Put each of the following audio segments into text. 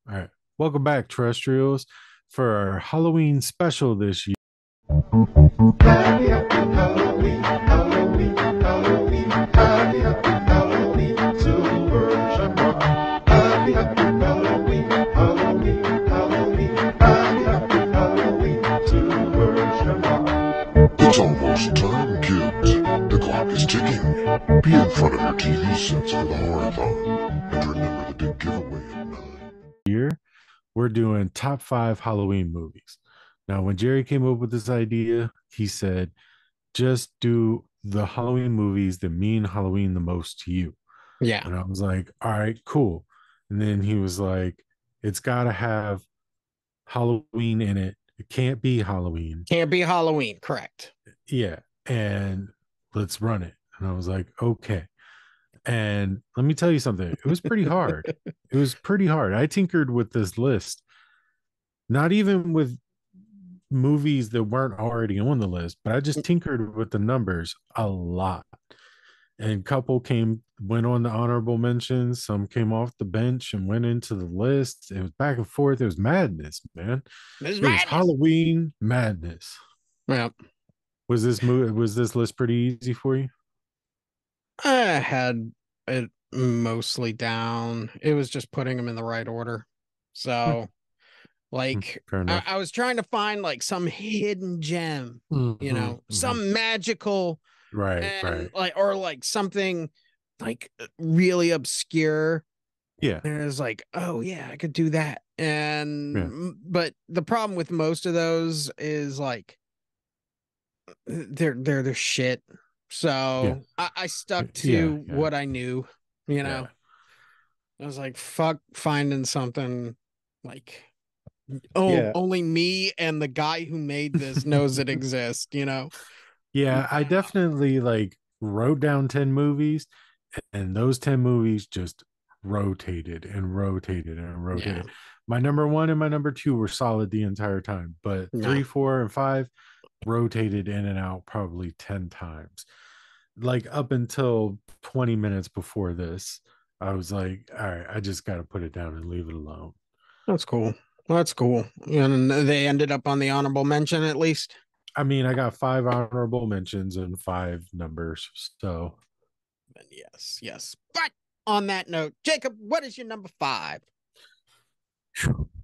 All right. Welcome back, terrestrials, for our Halloween special this year. Happy, happy Halloween, Halloween, Halloween, happy, happy Halloween, Silver Shamrock. Happy, happy Halloween, Halloween, Halloween, happy, happy Halloween, Silver Shamrock. It's almost time, kids. The clock is ticking. Be in front of your TV sets for the horathon. And remember the big giveaway at 9. We're doing top 5 Halloween movies. Now, when Jerry came up with this idea, he said, just do the Halloween movies that mean Halloween the most to you. Yeah. And I was like, all right, cool. And then he was like, it's got to have Halloween in it. It can't be Halloween. Can't be Halloween, correct. Yeah. And let's run it. And I was like, okay. And let me tell you something. It was pretty hard. It was pretty hard. I tinkered with this list, not even with movies that weren't already on the list, but I just tinkered with the numbers a lot. And couple went on the honorable mentions. Some came off the bench and went into the list. It was back and forth. It was madness, man. This is It was madness. Halloween madness. Yeah. Was this list pretty easy for you? I had it mostly down. It was just putting them in the right order. So, like, Fair enough. I was trying to find like some hidden gem, some magical, Right. or like something like really obscure. Yeah. And it was like, oh yeah, I could do that. Yeah. But the problem with most of those is like they're shit. So I stuck to what I knew, Yeah. I was like, fuck finding something like, Yeah. only me and the guy who made this knows it exists, Yeah, I definitely like wrote down 10 movies, and those 10 movies just rotated and rotated and rotated. Yeah. My number one and my number two were solid the entire time, but Yeah. 3, 4, and 5 rotated in and out probably 10 times. Like up until 20 minutes before this, I was like, all right, I just got to put it down and leave it alone. That's cool. That's cool. And they ended up on the honorable mention at least. I mean, I got 5 honorable mentions and 5 numbers. So, yes. But on that note, Jacob, what is your number 5?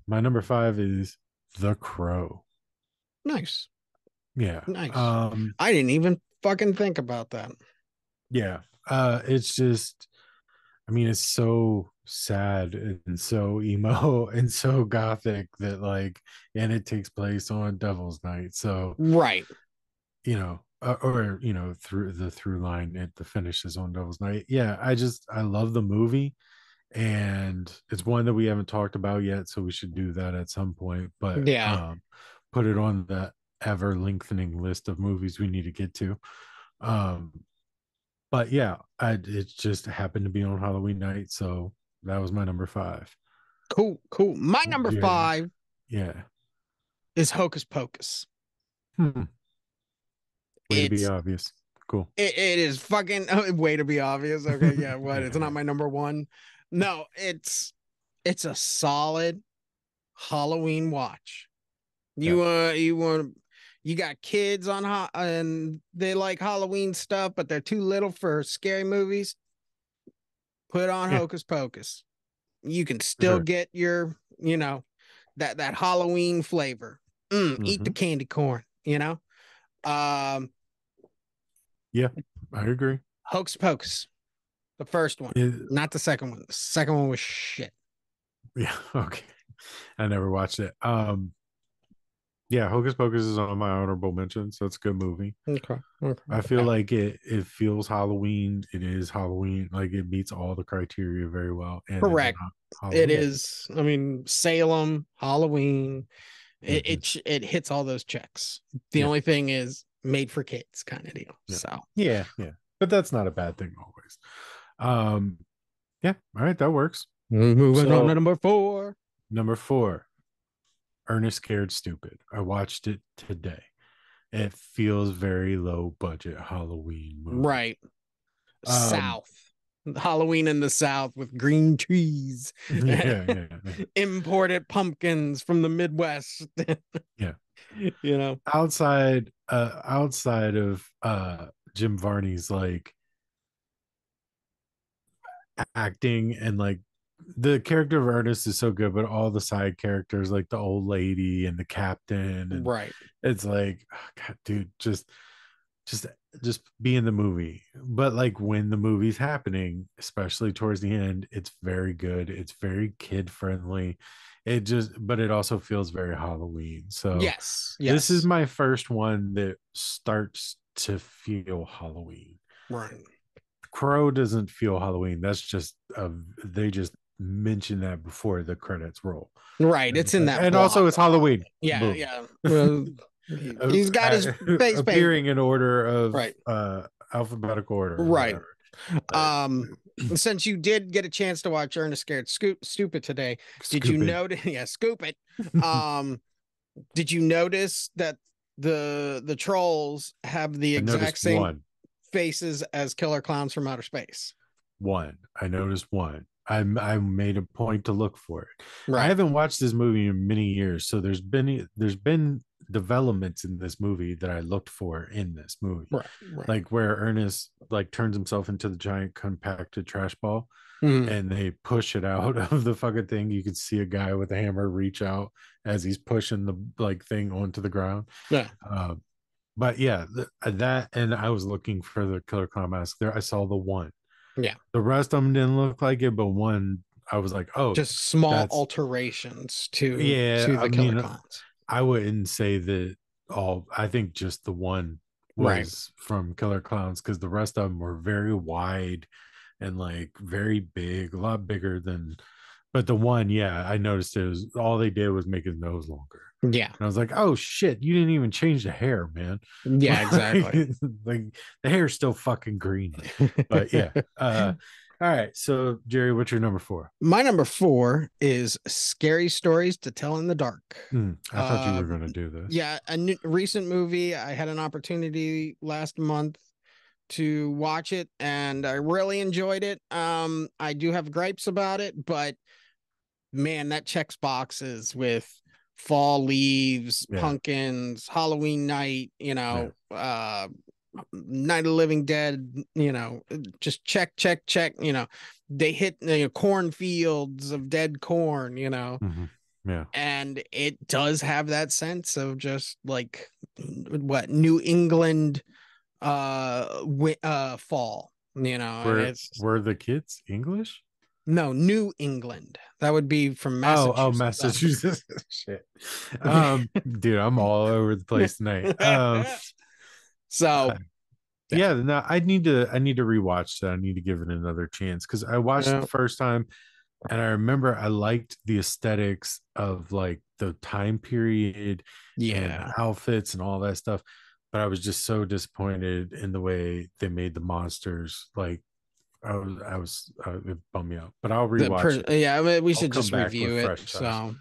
My number 5 is The Crow. Nice. Yeah. Nice. I didn't even fucking think about that. Yeah. It's just, I mean, it's so sad and so emo and so gothic that and it takes place on Devil's Night. So, right. Through the through line, the finishes on Devil's Night. Yeah. I love the movie, and it's one that we haven't talked about yet. So we should do that at some point, but put it on the ever lengthening list of movies we need to get to. But yeah, it just happened to be on Halloween night, so that was my number 5. Cool. My number 5 is Hocus Pocus. Way to be obvious. Cool. It is fucking way to be obvious. Okay, yeah, what? It's not my number 1. No, it's a solid Halloween watch. You got kids and they like Halloween stuff, but they're too little for scary movies. Put on Hocus Pocus. You can still get your, that Halloween flavor. Eat the candy corn, Yeah, I agree. Hocus Pocus. The first one, not the second one. The second one was shit. Yeah, okay. I never watched it. Yeah, Hocus Pocus is on my honorable mention, so it's a good movie. Okay. I feel like it feels Halloween. It is Halloween. Like it meets all the criteria very well. And correct. It is. I mean, Salem, Halloween. It hits all those checks. The only thing is made for kids kind of deal. Yeah. So yeah. But that's not a bad thing always. Yeah, all right, that works. Moving on to number 4. Number 4, Ernest Scared Stupid. I watched it today. It feels very low budget Halloween movie. Right. South. Halloween in the South with green trees, Yeah, yeah, yeah. imported pumpkins from the Midwest. Yeah. You know, Outside of Jim Varney's like acting and like the character of Ernest is so good, but all the side characters like the old lady and the captain and right? it's like oh, God, dude, just just be in the movie. But like when the movie's happening, especially towards the end, it's very good. It's very kid friendly. But it also feels very Halloween. So Yes, this is yes, my first one that starts to feel Halloween. right, Crow doesn't feel Halloween. That's just they just mention that before the credits roll. right. It's in that And also block. it's Halloween. Yeah, Boom. yeah. Well, he's got his face paint. Appearing in order of Right, alphabetical order or right. whatever. Um, since you did get a chance to watch Ernest Scared Stupid today, did you Scoopid. notice? Yeah, scoop it. Um, did you notice that the trolls have the I exact noticed same one. faces as killer clowns from outer space? One. I noticed one. I made a point to look for it. I Right, haven't watched this movie in many years, so there's been developments in this movie that I looked for in this movie. right, right. Like where Ernest like turns himself into the giant compacted trash ball Mhm. and they push it out of the fucking thing. You can see a guy with a hammer reach out as he's pushing the like thing onto the ground. Yeah, Uh, but yeah, that and I was looking for the killer clown mask there. I saw the one. yeah. The rest of them didn't look like it, but one I was like, oh, Just small that's alterations to yeah. I the killer mean, clowns. I wouldn't say that all. I think just the one Right. was from Killer Clowns because the rest of them were very wide and like very big, a lot bigger than. But the one, yeah, I noticed it was all they did was make his nose longer. Yeah. And I was like, oh shit, you didn't even change the hair, man. Yeah, like, exactly. like the hair's still fucking greeny. But yeah. All right. So Jerry, what's your number four? My number four is Scary Stories to Tell in the Dark. I thought you were Um, gonna do this. yeah, recent movie. I had an opportunity last month to watch it and I really enjoyed it. I do have gripes about it, but man, that checks boxes with fall leaves, Yeah. pumpkins, Halloween night, Yeah. Night of the Living Dead, just check, check, check, they hit cornfields of dead corn, Hmm. Yeah. and it does have that sense of just like what New England fall, and it's Were the kids English? no New England. That would be from Oh, Massachusetts up. Massachusetts. Shit. Dude, I'm all over the place tonight. So yeah, Yeah, no, I need to rewatch that. I need to give it another chance because I watched it yeah, the first time and I remember I liked the aesthetics of like the time period and the yeah. outfits and all that stuff. But I was just so disappointed in the way they made the monsters. Like it bummed me out. But I'll rewatch it. Yeah. I mean, we I'll should come just back with review it. fresh eyes. So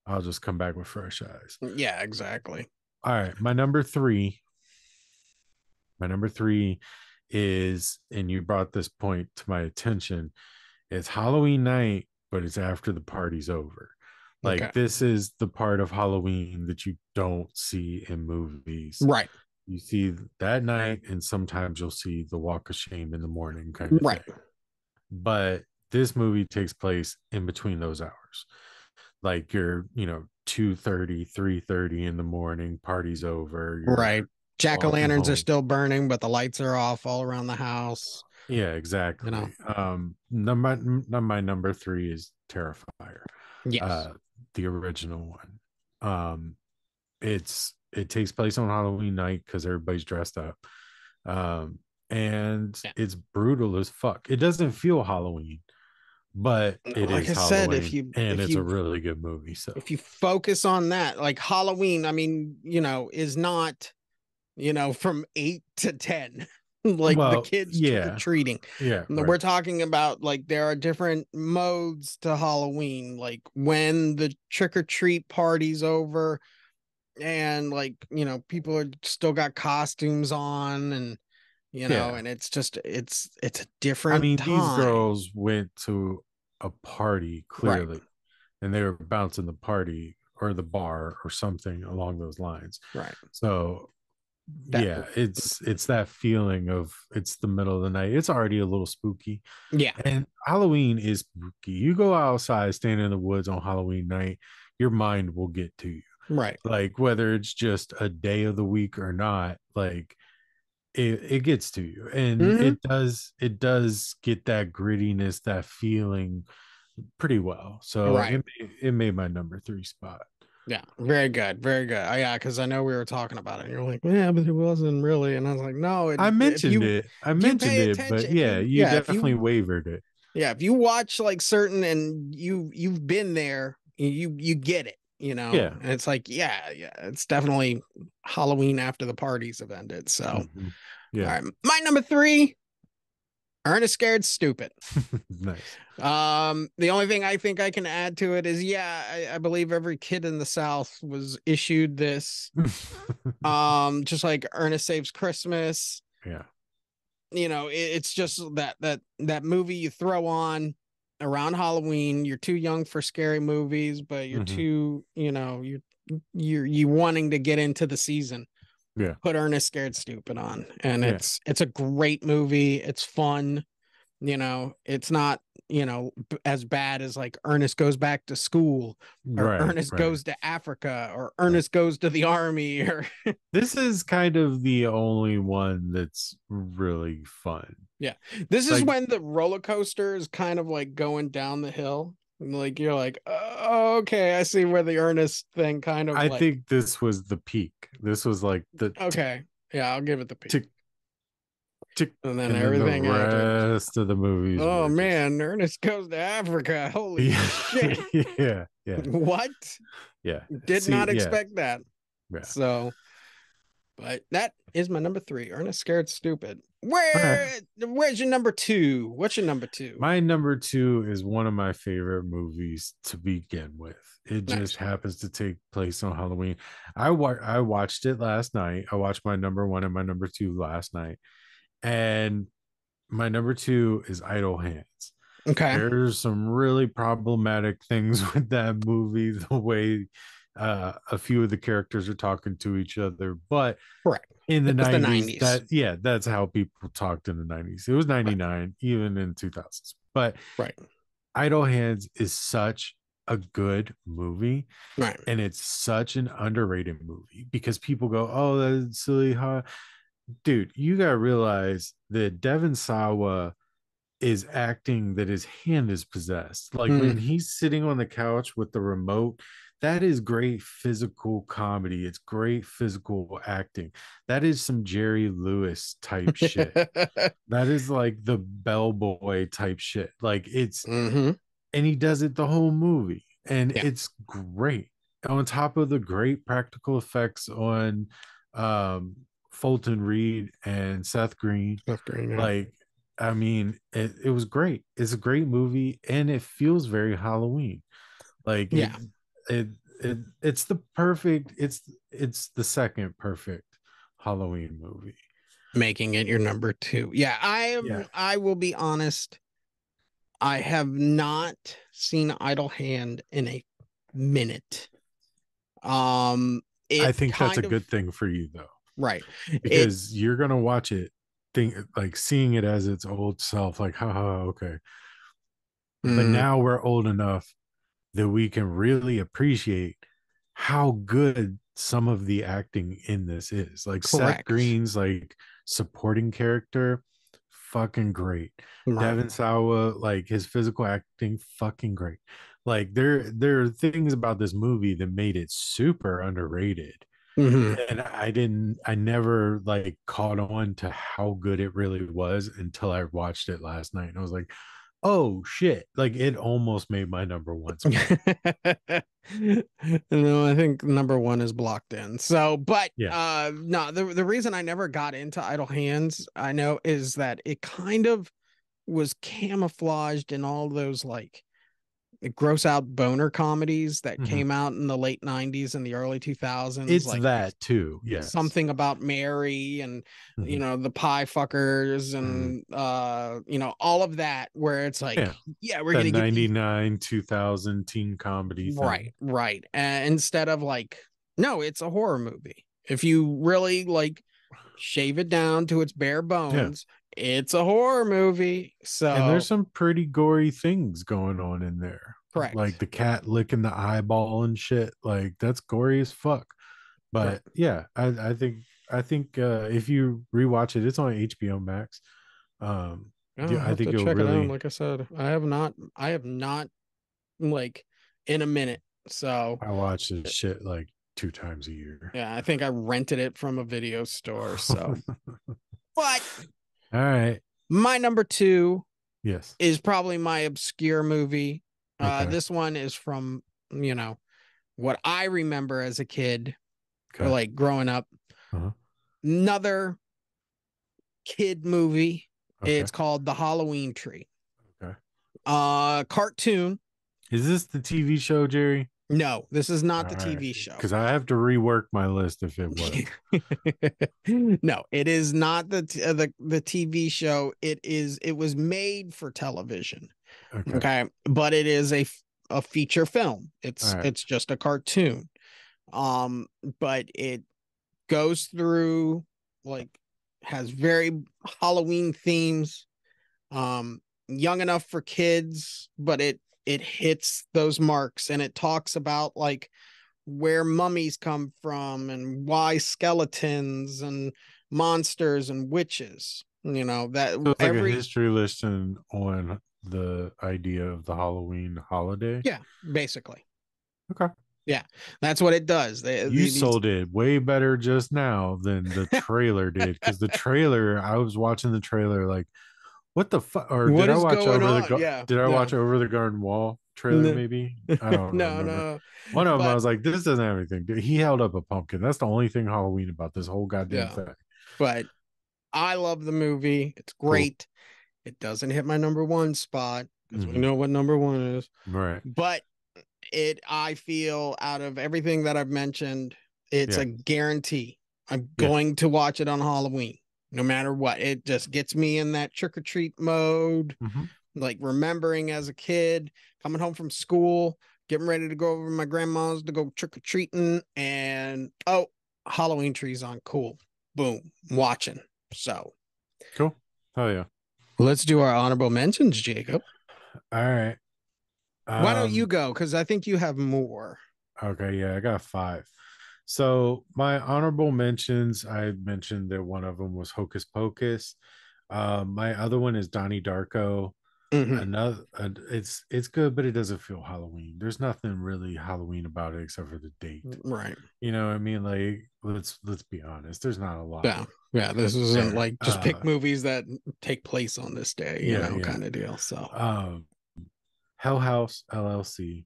I'll just come back with fresh eyes. yeah, exactly. All right, my number three. My number three is, and you brought this point to my attention. It's Halloween night, but it's after the party's over. Okay. Like this is the part of Halloween that you don't see in movies. Right. You see that night, and sometimes you'll see the walk of shame in the morning kind of Right. thing. But this movie takes place in between those hours. Like you're, 2:30, 3:30 in the morning, party's over, you're Right. Jack o' walking lanterns are home. still burning, but the lights are off all around the house. Yeah, You know. exactly. My number three is Terrifier, Yes. uh, the original one. It takes place on Halloween night because everybody's dressed up, and Yeah. it's brutal as fuck. It doesn't feel Halloween, but it Like is I said, Halloween, and it's a really good movie. So, if you focus on that, like Halloween, I mean, is not, from 8 to 10, like the well, kids trick or yeah, treating. yeah, We're right, talking about like there are different modes to Halloween, like when the trick or treat party's over and like, people are still got costumes on and Yeah. and it's just it's a I different mean, these time. girls went to a party Right. clearly, and they were bouncing the party or the bar or something along those lines. Right. So That yeah, it's that feeling of it's the middle of the night. It's already a little spooky. yeah. And Halloween is spooky. You go outside, stand in the woods on Halloween night, your mind will get to you. Right. Like whether it's just a day of the week or not, like it gets to you. And Hmm. it does get that grittiness, that feeling pretty well. So Right. it made my number three spot. Yeah, very good, very good. Yeah, because I know we were talking about it. And you're like, yeah, but it wasn't really. And I was like, no, I if mentioned you it. I if you mentioned pay it, but attention, if yeah, you you yeah, if definitely you wavered it. yeah, if you watch like certain and you've been there, you get it, Yeah. And it's like, yeah, it's definitely Halloween after the parties have ended. So, all Mhm. Yeah. right, my number three, Ernest Scared Stupid. Nice. The only thing I think I can add to it is, yeah, I believe every kid in the South was issued this. Just like Ernest Saves Christmas. Yeah. It's just that movie you throw on around Halloween. You're too young for scary movies, but you're Hmm. too, you wanting to get into the season. Yeah. Put Ernest Scared Stupid on, and Yeah. it's a great movie. It's fun. It's not, as bad as like Ernest Goes Back to School or Right. Ernest Right. Goes to Africa or Right. Ernest Goes to the Army or This is kind of the only one that's really fun. yeah. This is Like when the roller coaster is kind of like going down the hill. And like you're like, oh, okay, I see where the Ernest thing kind of I like, think this was the peak. This was like the tick okay, yeah, I'll give it the peak. tick tick, And then and then the everything after was like, rest of the movies oh were just man, Ernest Goes to Africa. Holy yeah, shit. yeah, yeah, What? yeah. Did See, not yeah, expect that. yeah. So, but that is my number three. Ernest Scared Stupid. All right. Where's your number two? What's your number two? My number two is one of my favorite movies to begin with. It just Nice. happens to take place on Halloween. I watched it last night. I watched my number one and my number two last night, and my number two is Idle Hands. Okay. There's some really problematic things with that movie, the way a few of the characters are talking to each other, but Correct. in the It was the 90s, 90s. that yeah, that's how people talked in the 90s. It was Right. 99 even in 2000s, but Right. Idle Hands is such a good movie, Right. and it's such an underrated movie because people go, oh, that's silly, huh? Dude, you gotta realize that Devon Sawa is acting that his hand is possessed. Like Mm. when he's sitting on the couch with the remote, that is great physical comedy. It's great physical acting. That is some Jerry Lewis type shit. That is like the bellboy type shit. Like it's, Hmm. and he does it the whole movie, and Yeah. it's great. On top of the great practical effects on Fulton Reed and Seth Green, That's great. Yeah. like I mean, it was great. It's a great movie, and it feels very Halloween. Like Yeah. it it's the perfect. It's the second perfect Halloween movie. Making it your number two. Yeah. Yeah, I will be honest. I have not seen Idle Hand in a minute. I It think that's a kind of good thing for you though, right. It because you're gonna watch it, think like seeing it as its old self, like haha, okay. But mm, now we're old enough that we can really appreciate how good some of the acting in this is. Like Seth correct. Green's like supporting character, fucking great. Right. Devin Sawa, like his physical acting, fucking great. Like there are things about this movie that made it super underrated. Hmm. And I never like caught on to how good it really was until I watched it last night. And I was like, oh shit. Like it almost made my number one spot. No, I think number one is blocked in. So, but Yeah. no, the reason I never got into Idle Hands, I know, is that it kind of was camouflaged in all those like gross out boner comedies that Mhm. came out in the late 90s and the early 2000s, It's like that too. Yes. something about Mary and Mhm. the pie fuckers Mhm. and all of that, where it's Yeah. like, yeah, we're That gonna get these 99 2000 teen comedy right, thing. right. And instead of like, no, it's a horror movie. If you really like shave it down to its bare Yeah. bones, it's a horror movie. And there's So some pretty gory things going on in there. Like correct. the cat licking the eyeball and shit. Like that's gory as fuck. Right. But yeah, I think if you rewatch it, it's on HBO Max. I'll I have think to you'll check it out. really. Like I said, I have not like in a minute. So I watch this shit like 2 times a year. yeah, I think I rented it from a video store. So, All but right. my number two Yes. is probably my obscure movie. Okay. This one is from, you know, what I remember as a kid or Okay. like growing up. Uh-huh. Another kid movie. Okay. It's called The Halloween Tree. Okay. Cartoon. Is this the TV show, Jerry? No, this is All not the right. TV show. Because I have to rework my list if it was. No, it is not the TV show. It was made for television. Okay. Okay, but it is a feature film. All It's right. it's just a cartoon. Um, but it goes through like has very Halloween themes. Young enough for kids, but it hits those marks and it talks about like where mummies come from and why skeletons and monsters and witches. You know, that So it's like a every history lesson on the idea of the Halloween holiday. yeah, basically. Okay. Yeah, that's what it does. You These sold it way better just now than the trailer did. Because the trailer, I was watching the trailer like, what the fuck? Or what is going on? Yeah, did I no, watch Over the Garden Wall trailer? no, Maybe I don't no, remember. no. One of them, I But was like, this doesn't have anything. He held up a pumpkin. That's the only thing Halloween about this whole goddamn yeah, thing. but I love the movie. It's Cool. great. It doesn't hit my number one spot because we Hmm. know what number one is. Right. But I feel out of everything that I've mentioned, it's Yeah. a guarantee. I'm Yeah. going to watch it on Halloween, no matter what. It just gets me in that trick or treat mode, Hmm. like remembering as a kid, coming home from school, getting ready to go over to my grandma's to go trick or treating, and oh, Halloween tree's on. Cool. Boom. Watching. So Cool. Oh yeah. let's do our honorable mentions, Jacob. All right. Why don't you Um. go? Because I think you have more. Okay. Yeah, I got five. So my honorable mentions, I mentioned that one of them was Hocus Pocus. My other one is Donnie Darko. Mhm. It's good, but it doesn't feel Halloween. There's nothing really Halloween about it except for the date. Right. You know what I mean? Like let's be honest. There's not a lot Yeah. Yeah. This isn't there. like just pick movies that take place on this day, Yeah, yeah. kind of deal. So, Um, Hell House LLC,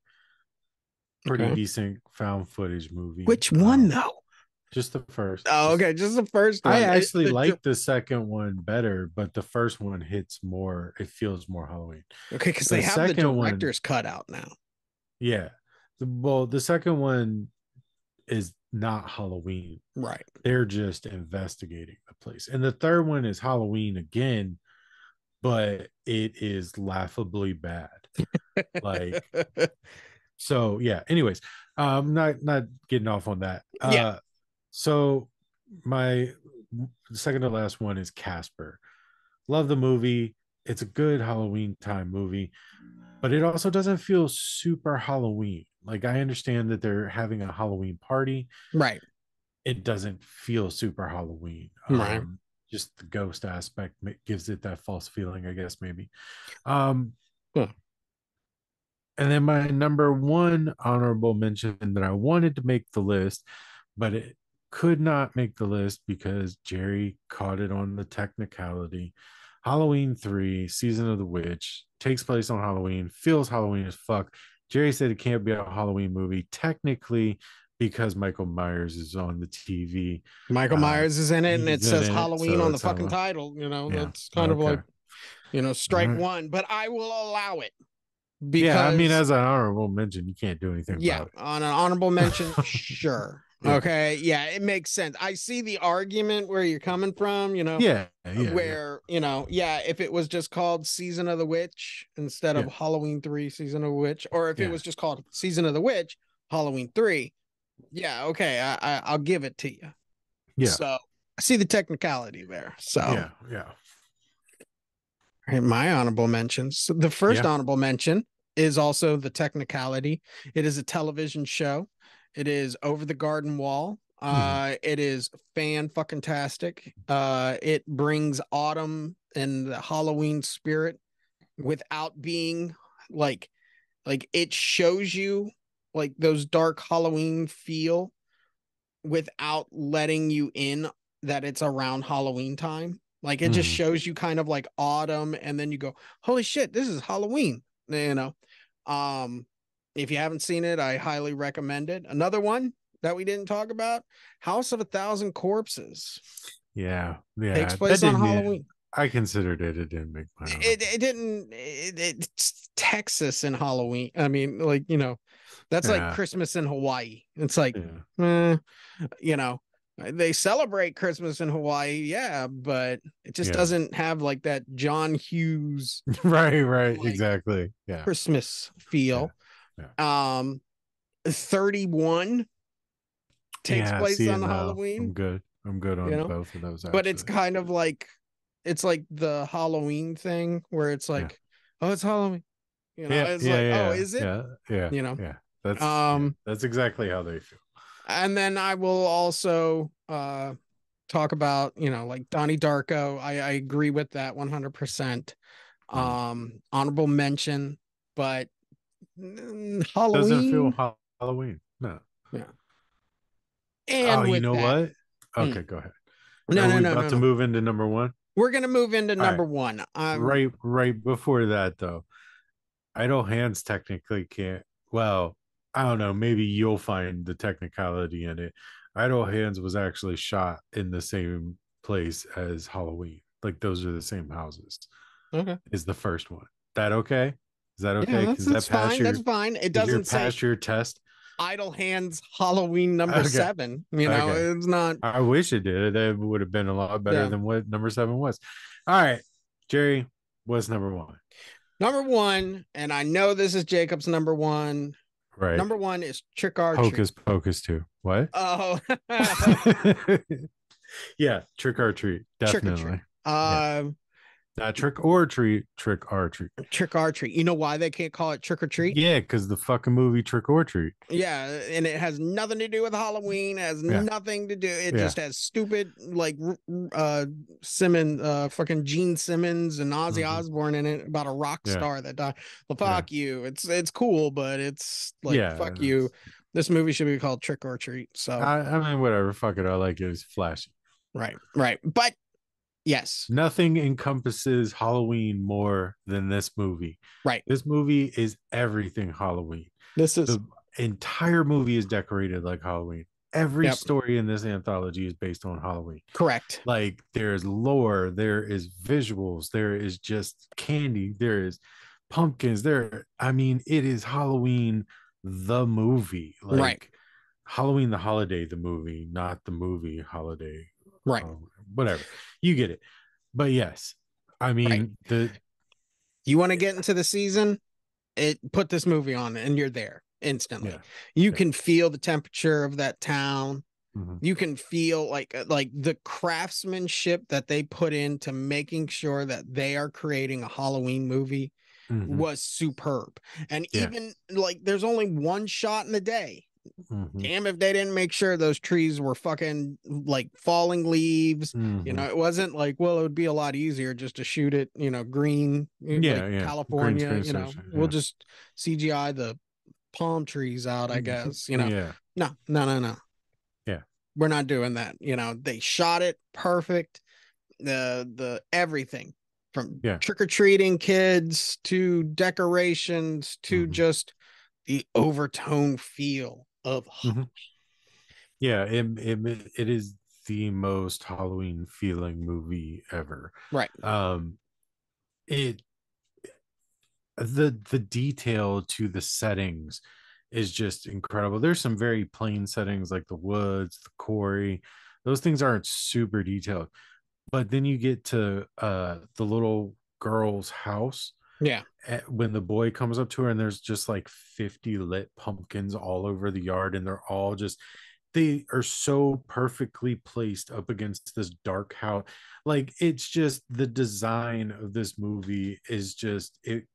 pretty okay. decent found footage movie. Which one though? Just the first. Oh, Just okay. Just the first I one. actually like the second one better, but the first one hits more. It feels more Halloween. okay, because they The have the second one, director's cut out now. yeah. The second one is not Halloween. Right. They're just investigating the place. And the third one is Halloween again, but it is laughably bad. Like, so yeah. Anyways, not getting off on that. Yeah. So my second to last one is Casper. Love the movie. It's a good Halloween time movie, but it also doesn't feel super Halloween. Like I understand that they're having a Halloween party. Right. It doesn't feel super Halloween. Right. Just the ghost aspect gives it that false feeling, I guess maybe. Um, Huh. and then my number one honorable mention that I wanted to make the list, but it could not make the list because Jerry caught it on the technicality. Halloween 3, Season of the Witch, takes place on Halloween, feels Halloween as fuck. Jerry said it can't be a Halloween movie, technically, because Michael Myers is on the TV. Michael Myers is in it and it He's in says it, Halloween so on the it's fucking Halloween. title. Yeah. That's kind of Okay. like, All strike right. one, but I will allow it. Yeah, I mean, because as an honorable mention, you can't do anything yeah, about on an honorable mention, sure. it. Okay, yeah, it makes sense. I see the argument where you're coming from, Yeah, yeah, where, yeah, if it was just called Season of the Witch instead yeah, of Halloween 3 Season of the Witch, or if it yeah, was just called Season of the Witch Halloween 3, yeah, okay, I'll give it to you. yeah, So I see the technicality there. So yeah, yeah, my honorable mentions. So the first yeah. honorable mention is also the technicality. It is a television show. It is Over the Garden Wall. Mhm, It is fan fucking tastic. It brings autumn and the Halloween spirit without being like it shows you like those dark Halloween feel without letting you in that it's around Halloween time. Like it just mhm. shows you kind of like autumn, and then you go, "Holy shit, this is Halloween!" You know. Um, if you haven't seen it, I highly recommend it. Another one that we didn't talk about, House of a Thousand Corpses, Yeah, takes yeah. That place on didn't. Halloween. I considered it. It didn't make my honorable. It didn't. It's Texas and Halloween. I mean, like that's like Yeah, Christmas in Hawaii. It's like, yeah, eh, you know, they celebrate Christmas in Hawaii, yeah, but it just yeah. doesn't have like that John Hughes Right, right. like Exactly. Yeah, Christmas yeah, feel. yeah. Um, 31 takes Yeah, place see it on now. Halloween, I'm good. I'm good you on know, both of those but it's actually. kind of like it's like the Halloween thing where it's Yeah. like, oh, it's Halloween, Yeah, it's yeah, like, oh, yeah, is it? yeah, yeah, You know, yeah. Yeah, um, that's exactly how they feel. and then I will also talk about, like Donnie Darko. I agree with that 100%. Mm. Honorable mention, but Doesn't feel Halloween. Halloween. No. Yeah. Oh, And you with know that, what? mm, Okay, go ahead. no, Are no, we no, about no, to no. move into number one? We're gonna move into All right. number one. Right before that though. Idle hands technically can't. Well, I don't know. Maybe you'll find the technicality in it. Idle hands was actually shot in the same place as Halloween. Like those are the same houses. Okay. Is the first one. That okay? Is that Yeah, okay? Because that's that pass fine. That's your fine. It is your doesn't say pass your test? Idle Hands Halloween number Okay. 7. Okay. It's not. I wish it did. That would have been a lot better Yeah. than what number seven was. All right, Jerry, what's number one? Number one, and I know this is Jacob's number one. Right. Number one is Trick or Treat. Hocus Pocus 2. What? Oh, Yeah, trick or treat. Trick or Treat. Definitely. Yeah. Not trick or treat, trick or treat. Trick or Treat. You know why they can't call it Trick or Treat? Yeah, because the fucking movie Trick or Treat. Yeah, and it has nothing to do with Halloween. It has Yeah. nothing to do. It Yeah. just has stupid like Simmons, fucking Gene Simmons and Ozzy Hmm. Osbourne in it about a rock Yeah. star that died. Well, Yeah. fuck you. It's cool, but it's like fuck Yeah. you. This movie should be called Trick or Treat. So I mean, whatever. Fuck it. I like it. It's flashy. right, right. But yes, Nothing encompasses Halloween more than this movie. right. This movie is everything Halloween. This is The entire movie is decorated like Halloween. Every yep, story in this anthology is based on Halloween. correct. Like there's lore, there is visuals, there is just candy, there is pumpkins. I mean, it is Halloween the movie. Right, Like Halloween the holiday, the movie, not the movie holiday. right, Whatever. You get it. But yes, I right. mean the You want to get into the season? Put this movie on and you're there instantly. yeah, You yeah. can feel the temperature of that town. Mhm. You can feel like the craftsmanship that they put into making sure that they are creating a Halloween movie Mhm. was superb. And Yeah. even like there's only one shot in the day. Mhm. Damn if they didn't make sure those trees were fucking like falling leaves. Mhm. It wasn't like, well, it would be a lot easier just to shoot it, green, like Yeah, yeah. Green California, screen session. we'll Yeah. just CGI the palm trees out, I guess. Yeah. No, no, no, no. Yeah. We're not doing that. They shot it perfect. The everything from Yeah. trick-or-treating kids to decorations to Mhm. just the overtone feel of Mhm. Yeah, it is the most Halloween feeling movie ever. right. Um it the detail to the settings is just incredible. There's some very plain settings like the woods, the quarry. Those things aren't super detailed. But then you get to the little girl's house, Yeah. when the boy comes up to her and there's just like 50 lit pumpkins all over the yard, and they're all just, they are so perfectly placed up against this dark house. Like, it's just the design of this movie is just it,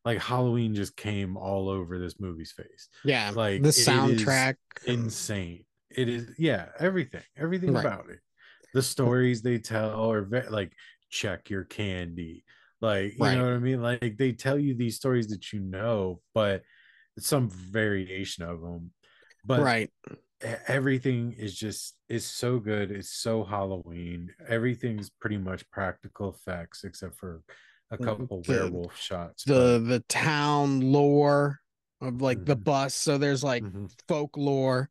like Halloween just came all over this movie's face. Yeah. Like, The it is soundtrack and insane. It is, yeah, everything right. about it. The stories they tell are like, check your candy. Like, you know Right. what I mean? Like, they tell you these stories that you know, but some variation of them. But Right. everything is just, is so good. It's so Halloween. Everything's pretty much practical effects except for a couple The werewolf shots. But the town lore of like the mhm, bus. So there's like mhm, folklore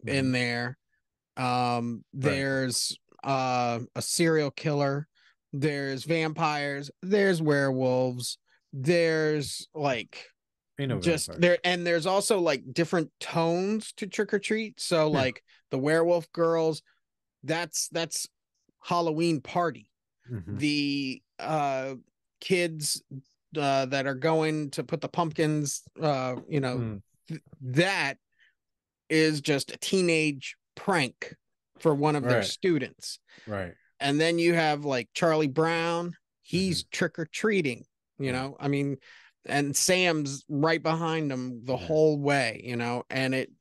in mhm. there. Right. There's a serial killer, there's vampires, there's werewolves, there's like Ain't no just vampires. there, and there's also like different tones to trick or treat. So Yeah. like the werewolf girls, that's Halloween party. Hmm. The kids that are going to put the pumpkins, Mm. that is just a teenage prank for one of their Right. students. Right. And then you have like Charlie Brown, Hmm. he's trick or treating, Right. I mean, and Sam's right behind him the Yeah. whole way, and it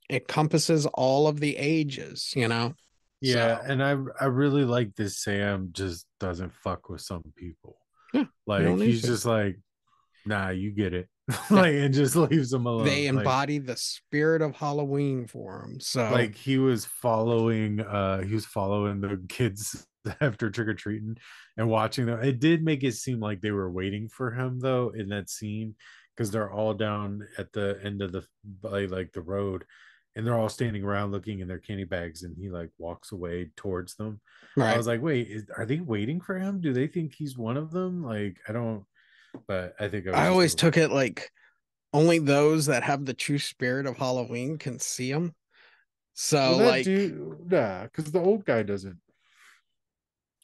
encompasses all of the ages, Yeah, So and I really like this Sam just doesn't fuck with some people. yeah, you Like, don't need he's to. just like, nah, you get it. Yeah, Like, and just leaves them alone. they embody the spirit of Halloween for him. So Like he was following the kids after trick-or-treating and watching them. It did make it seem like they were waiting for him though in that scene, because they're all down at the end of the, like the road, and they're all standing around looking in their candy bags, and he like walks away towards them. I right. was like, wait, are they waiting for him? Do they think he's one of them? Like, I don't, but I think I was I just always over. took it like only those that have the true spirit of Halloween can see him. Well, So that like, dude, nah, because the old guy doesn't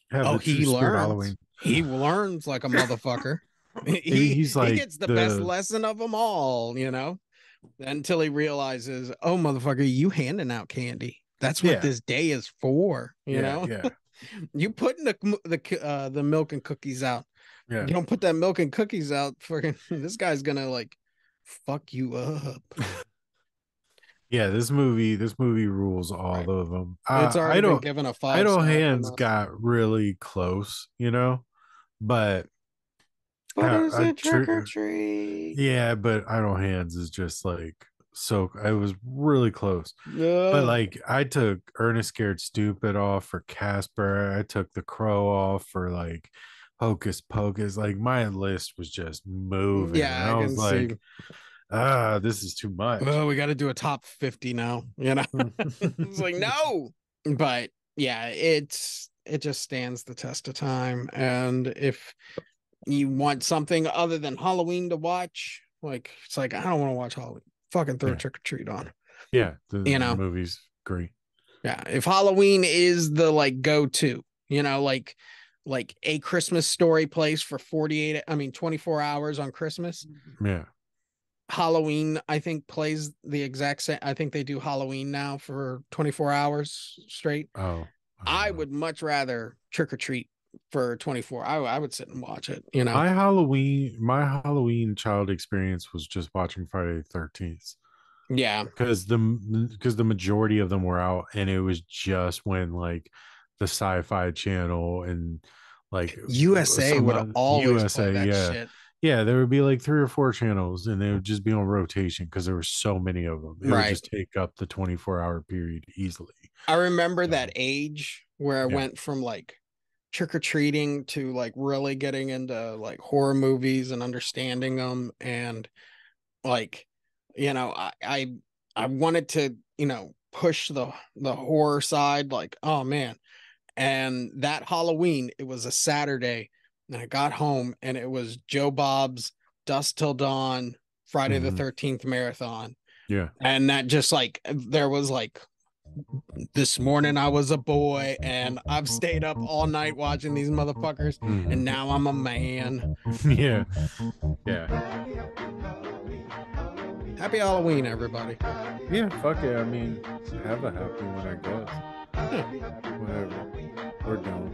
have oh, the true he spirit of learns. Halloween. He learns like a motherfucker. Maybe he he's he like gets the best the, lesson of them all, until he realizes, oh motherfucker, you handing out candy. That's what yeah, this day is for, yeah, yeah, You putting the milk and cookies out. yeah. You don't put that milk and cookies out, fucking this guy's gonna like fuck you up. Yeah, this movie rules Right. all of them. It's already been Idle given a 5 star from Hands us. got really close, but But is it trick or true. treat? Yeah, but Idle Hands is just like, so I was really close. But No. like, I took Ernest Scared Stupid off for Casper. I took The Crow off for like Hocus Pocus. Like, my list was just moving, and Yeah, I I can was see. like, this is too much. Oh, we got to do a top 50 now. It's like no, but yeah, it just stands the test of time. And if you want something other than Halloween to watch, like it's like I don't want to watch Halloween. Fucking throw Yeah, Trick or Treat on. yeah, the You know, movie's great. yeah. If Halloween is the like go to, like a Christmas story plays for 24 hours on Christmas. Yeah. Halloween, I think, plays the exact same. I think they do Halloween now for 24 hours straight. Oh, I don't I know. would much rather Trick or Treat for 24. I would sit and watch it. My Halloween child experience was just watching Friday the 13th, Yeah. because the majority of them were out, and it was just when like the Sci-Fi Channel and like USA some would always play USA, that yeah, shit. yeah, there would be like three or four channels, and they would just be on rotation because there were so many of them. It would Right. just take up the 24-hour period easily. I remember that So age where I yeah, went from like trick or treating to like really getting into like horror movies and understanding them, and like I wanted to push the horror side, like, oh man. And that Halloween, it was a Saturday, and I got home and it was Joe Bob's Dusk Till Dawn, Friday the Mhm. 13th marathon. Yeah. And that just like, there was like, this morning I was a boy and I've stayed up all night watching these motherfuckers, Mhm. and now I'm a man. Yeah. Yeah. Happy Halloween, everybody. Yeah. Fuck it. I mean, have a happy one, I guess. Yeah. Whatever. We're done.